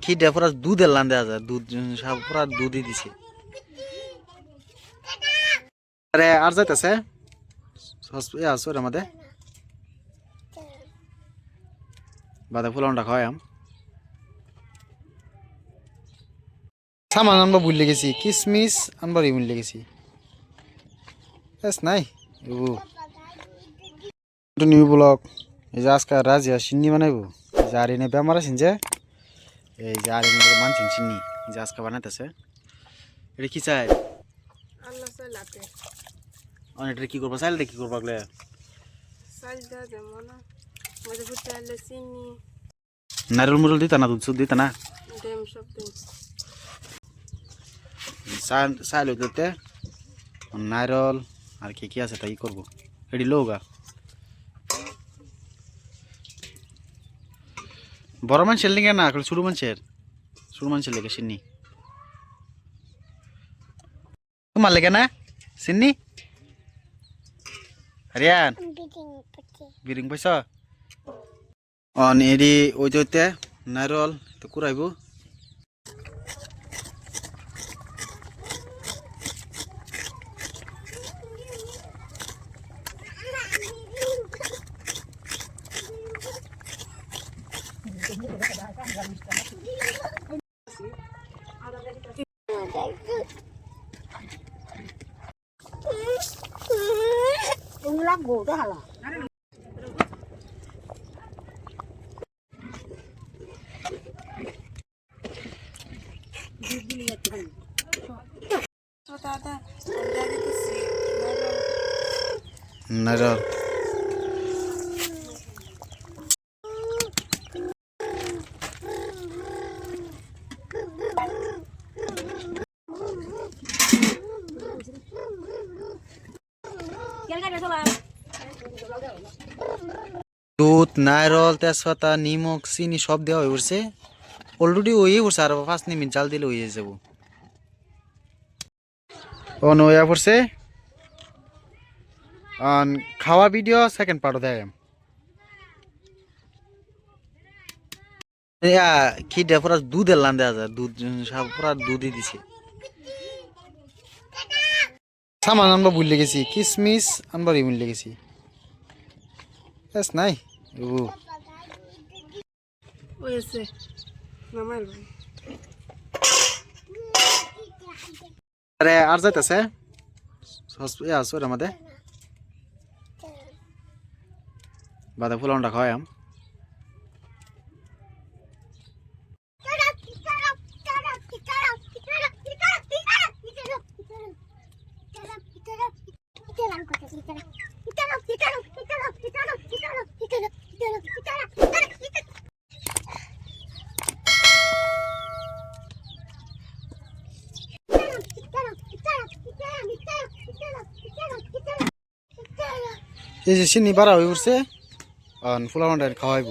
খিদে পুরা দুধের লান দেওয়া যায় দুধ সব পুরা দুধই দিছে আরে আর যাইতেছে সরে মধ্যে বাদে ফুলানটা খাওয়াম সামান আনবা ভুলে গেছি কিসমিস আনবার ভুলে গেছি নাই নিউ ব্লক এই যে আজকে রাজিয়া সিন্নি বানাইবো যে আর এনে বেমার আছেন যে এই যে আর এনে মানছেন সিন্নি যে আজকে বানাইতেছে এটা কি চাই এটা কি করবো চাইলে কি করবো আগলে নারিয়ল মুরল দিতা না দুধ সুদ দিতা না চাইল দিতে নারিয়ল আর কি কি আছে তাই করবো এটি লোগা বড় মানুষের লিগে না ছোট মানুষের লেগে সিন্নি তোমার লেগে না সিন্নি রিয়ান বিরিং পাইছ এডি ওই যে নারিয়ল তো কুড়াইব নারিয়ল দুধ নারিয়ল তেজপাতা নিমক চিনি সব দেওয়া হয়ে পড়ছে অলরেডি হয়ে পড়ছে আর 5 মিনিট জাল দিলে হয়ে যাব হয়ে পড়ছে খাওয়া ভিডিও সেকেন্ড পার্টও দেয় খিদে পুরা দুধের লান দেওয়া যায় দুধ সব পুরা দুধই দিছে সামান আনবা ভুলে গেছি কিসমিস আনবার ভুলে গেছি নাই আরে আর যাইতেছে সরে মধ্যে বাদে ফুলানটা খাওয়াম এই যে চিনি বাড়া হয়ে উঠছে ফুলানটা খাওয়াইব